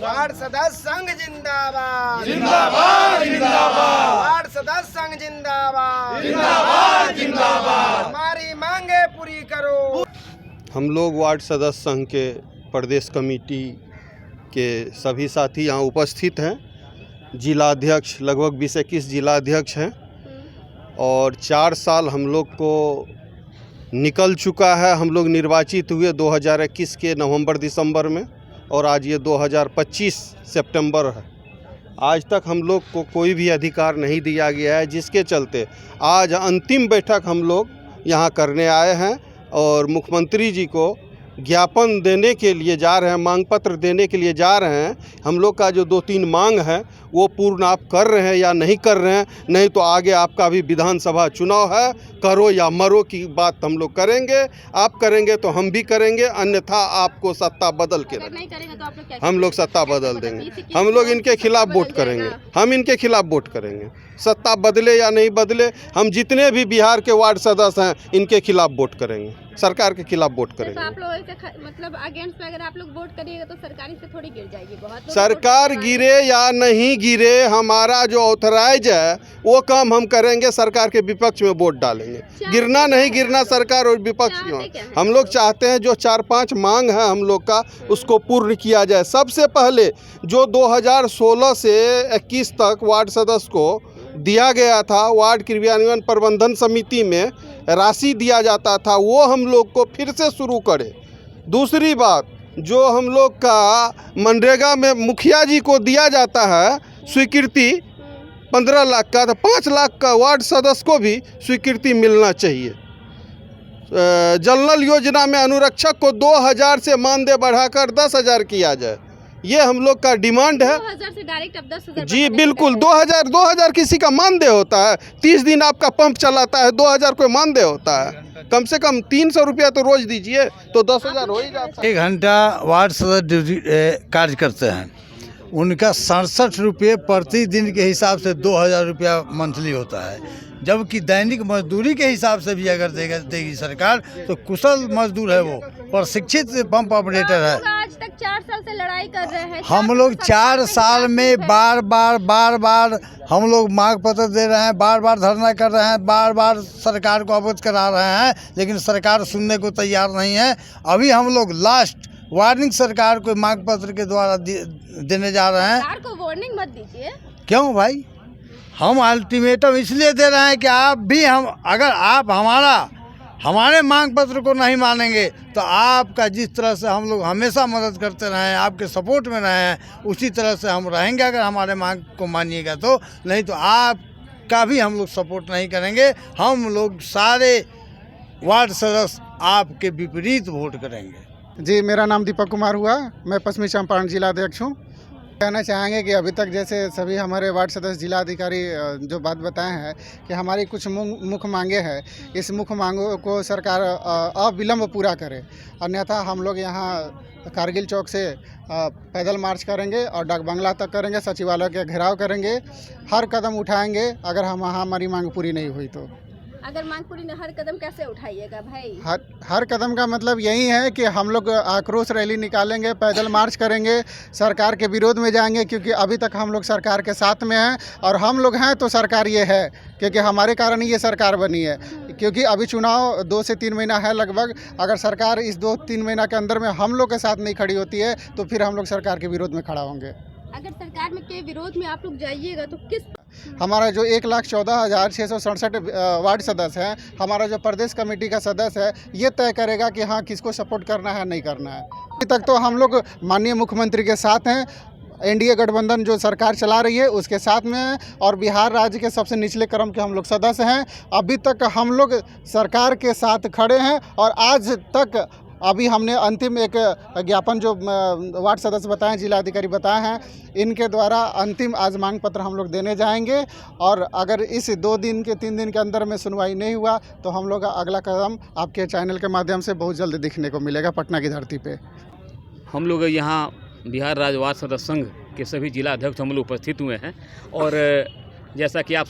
Ward सदस्य संघ जिंदाबाद जिंदाबाद जिंदाबाद वार्ड सदस्य संघ जिंदाबाद जिंदाबाद जिंदाबाद। हमारी मांगे पूरी करो। हम लोग वार्ड सदस्य संघ के प्रदेश कमेटी के सभी साथी यहाँ उपस्थित हैं। जिलाध्यक्ष लगभग 20-21 जिलाध्यक्ष हैं और 4 साल हम लोग को निकल चुका है। हम लोग निर्वाचित हुए 2021 के नवंबर दिसंबर में और आज ये 2025 सितंबर है। आज तक हम लोग को कोई भी अधिकार नहीं दिया गया है, जिसके चलते आज अंतिम बैठक हम लोग यहाँ करने आए हैं और मुख्यमंत्री जी को ज्ञापन देने के लिए जा रहे हैं, मांग पत्र देने के लिए जा रहे हैं। हम लोग का जो 2-3 मांग है वो पूर्ण आप कर रहे हैं या नहीं कर रहे हैं, नहीं तो आगे आपका भी विधानसभा चुनाव है, करो या मरो की बात हम लोग करेंगे। आप करेंगे तो हम भी करेंगे, अन्यथा आपको सत्ता बदल के नहीं करेंगे तो आप लोग क्या हम लोग सत्ता बदल देंगे। हम लोग इनके खिलाफ वोट करेंगे, हम इनके खिलाफ वोट करेंगे। सत्ता बदले या नहीं बदले, हम जितने भी बिहार के वार्ड सदस्य हैं इनके खिलाफ वोट करेंगे, सरकार के खिलाफ वोट तो करेंगे। आप लोग मतलब अगेंस्ट में अगर आप लोग वोट करिएगा तो सरकारी से थोड़ी गिर जाएगी। बहुत सरकार गिरे या नहीं गिरे, हमारा जो ऑथराइज है वो काम हम करेंगे, सरकार के विपक्ष में वोट डालेंगे। गिरना नहीं गिरना सरकार और विपक्ष में, हम लोग चाहते हैं जो 4-5 मांग है हम लोग का उसको पूर्ण किया जाए। सबसे पहले जो 2016 से 21 तक वार्ड सदस्य को दिया गया था, वार्ड क्रियान्वयन प्रबंधन समिति में राशि दिया जाता था, वो हम लोग को फिर से शुरू करें। दूसरी बात, जो हम लोग का मनरेगा में मुखिया जी को दिया जाता है स्वीकृति 15 लाख का, तो 5 लाख का वार्ड सदस्य को भी स्वीकृति मिलना चाहिए। जल नल योजना में अनुरक्षक को 2000 से मानदेय बढ़ाकर 10,000 किया जाए, ये हम लोग का डिमांड है। 2000 से डायरेक्ट अब 10,000 जी बिल्कुल, 2000 किसी का मानदेय होता है। 30 दिन आपका पंप चलाता है, 2000 कोई मानदेय होता है? कम से कम 300 रुपया तो रोज दीजिए, तो 10,000 हो ही जाता है। 1 घंटा वार्ड सदस्य ड्यूटी कार्य करते हैं, उनका 67 रुपये प्रतिदिन के हिसाब से 2000 रुपया मंथली होता है। जबकि दैनिक मजदूरी के हिसाब से भी अगर देगी सरकार तो कुशल मजदूर है, वो प्रशिक्षित पंप ऑपरेटर है। आज तक 4 साल से लड़ाई कर रहे हैं। हम लोग 4 साल में बार बार हम लोग मांग पत्र दे रहे हैं, बार धरना कर रहे हैं, बार सरकार को अवगत करा रहे हैं, लेकिन सरकार सुनने को तैयार नहीं है। अभी हम लोग लास्ट वार्निंग सरकार को मांग पत्र के द्वारा देने जा रहे हैं। सरकार को वार्निंग मत दीजिए। क्यों भाई? हम अल्टीमेटम इसलिए दे रहे हैं कि आप भी अगर आप हमारे मांग पत्र को नहीं मानेंगे तो आपका जिस तरह से हम लोग हमेशा मदद करते रहे हैं, आपके सपोर्ट में रहे हैं, उसी तरह से हम रहेंगे अगर हमारे मांग को मानिएगा तो। नहीं तो आपका भी हम लोग सपोर्ट नहीं करेंगे। हम लोग सारे वार्ड सदस्य आपके विपरीत वोट करेंगे। जी, मेरा नाम दीपक कुमार हुआ, मैं पश्चिमी चंपारण जिलाध्यक्ष हूँ। कहना चाहेंगे कि अभी तक जैसे सभी हमारे वार्ड सदस्य जिलाधिकारी जो बात बताए हैं कि हमारी कुछ मुख्य मांगे हैं, इस मुख्य मांगों को सरकार अविलंब पूरा करे, अन्यथा हम लोग यहाँ कारगिल चौक से पैदल मार्च करेंगे और डाक बंगला तक करेंगे, सचिवालय के घेराव करेंगे, हर कदम उठाएंगे अगर हमारी मांग पूरी नहीं हुई तो। अगर मांग पूरी न, हर कदम कैसे उठाइएगा भाई? हर कदम का मतलब यही है कि हम लोग आक्रोश रैली निकालेंगे, पैदल मार्च करेंगे, सरकार के विरोध में जाएंगे, क्योंकि अभी तक हम लोग सरकार के साथ में हैं और हम लोग हैं तो सरकार ये है, क्योंकि हमारे कारण ही ये सरकार बनी है। क्योंकि अभी चुनाव 2 से 3 महीना है लगभग, अगर सरकार इस 2-3 महीना के अंदर में हम लोग के साथ नहीं खड़ी होती है तो फिर हम लोग सरकार के विरोध में खड़ा होंगे। अगर सरकार में के विरोध में आप लोग जाइएगा तो किस? हमारा जो 1,14,667 वार्ड सदस्य हैं, हमारा जो प्रदेश कमेटी का सदस्य है, ये तय करेगा कि हाँ किसको सपोर्ट करना है नहीं करना है। अभी तक तो हम लोग माननीय मुख्यमंत्री के साथ हैं, एनडीए गठबंधन जो सरकार चला रही है उसके साथ में हैं और बिहार राज्य के सबसे निचले क्रम के हम लोग सदस्य हैं। अभी तक हम लोग सरकार के साथ खड़े हैं और आज तक अभी हमने अंतिम एक ज्ञापन जो वार्ड सदस्य बताएं, जिलाधिकारी बताए हैं, इनके द्वारा अंतिम आज मांग पत्र हम लोग देने जाएंगे और अगर इस 2 दिन के 3 दिन के अंदर में सुनवाई नहीं हुआ तो हम लोग का अगला कदम आपके चैनल के माध्यम से बहुत जल्द दिखने को मिलेगा पटना की धरती पे। हम लोग यहाँ बिहार राज्य वार्ड सदस्य संघ के सभी जिला अध्यक्ष हम लोग उपस्थित हुए हैं और जैसा कि आप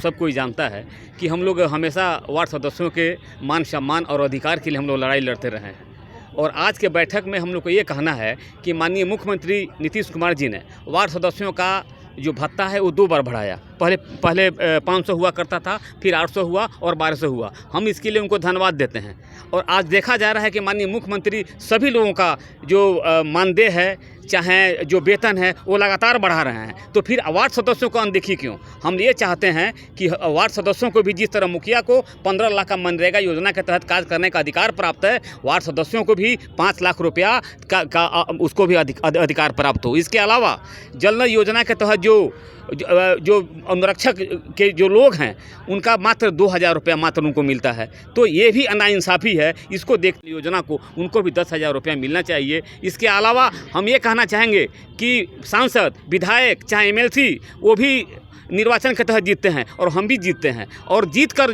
सब कोई जानता है कि हम लोग हमेशा वार्ड सदस्यों के मान सम्मान और अधिकार के लिए हम लोग लड़ाई लड़ते रहे हैं और आज के बैठक में हम लोग को ये कहना है कि माननीय मुख्यमंत्री नीतीश कुमार जी ने वार्ड सदस्यों का जो भत्ता है वो 2 बार बढ़ाया। पहले 500 हुआ करता था, फिर 800 हुआ और 1200 हुआ। हम इसके लिए उनको धन्यवाद देते हैं। और आज देखा जा रहा है कि माननीय मुख्यमंत्री सभी लोगों का जो मानदेय है, चाहे जो वेतन है, वो लगातार बढ़ा रहे हैं। तो फिर वार्ड सदस्यों को अनदेखी क्यों? हम ये चाहते हैं कि वार्ड सदस्यों को भी जिस तरह मुखिया को 15 लाख का मनरेगा योजना के तहत कार्य करने का अधिकार प्राप्त है, वार्ड सदस्यों को भी 5 लाख रुपया का उसको भी अधिकार प्राप्त हो। इसके अलावा जल नल योजना के तहत जो अनुरक्षक के जो लोग हैं उनका मात्र 2000 रुपया मात्र उनको मिलता है। तो ये भी नाइंसाफ़ी है। इसको देख योजना को उनको भी 10,000 रुपया मिलना चाहिए। इसके अलावा हम ये कहना चाहेंगे कि सांसद, विधायक, चाहे MLC, वो भी निर्वाचन के तहत जीतते हैं और हम भी जीतते हैं, और जीत कर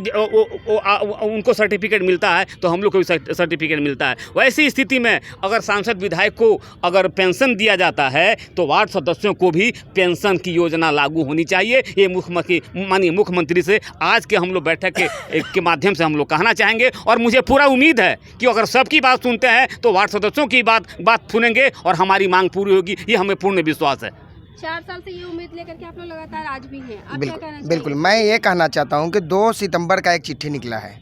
उनको सर्टिफिकेट मिलता है तो हम लोग को भी सर्टिफिकेट मिलता है। वैसी स्थिति में अगर सांसद, विधायक को अगर पेंशन दिया जाता है तो वार्ड सदस्यों को भी पेंशन की योजना लागू होनी चाहिए। ये माननीय मुख्यमंत्री से आज के हम लोग बैठक के माध्यम से हम लोग कहना चाहेंगे। और मुझे पूरा उम्मीद है कि अगर सबकी बात सुनते हैं तो वार्ड सदस्यों की बात सुनेंगे और हमारी मांग पूरी होगी। ये हमें पूर्ण विश्वास है। 4 साल से ये उम्मीद लेकर के आप लोग लगातार आज भी हैं। आप क्या कहना चाहिए? बिल्कुल, मैं ये कहना चाहता हूँ कि 2 सितंबर का एक चिट्ठी निकला है,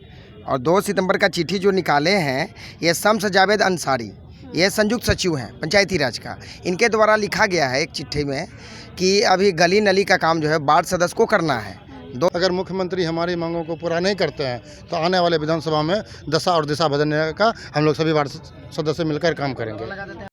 और 2 सितंबर का चिट्ठी जो निकाले हैं ये शम्स जावेद अंसारी, ये संयुक्त सचिव हैं पंचायती राज का, इनके द्वारा लिखा गया है एक चिट्ठी में कि अभी गली नली का काम जो है वार्ड सदस्य को करना है। अगर मुख्यमंत्री हमारी मांगों को पूरा नहीं करते हैं तो आने वाले विधानसभा में दशा और दिशा बदलने का हम लोग सभी वार्ड सदस्य मिलकर काम करेंगे।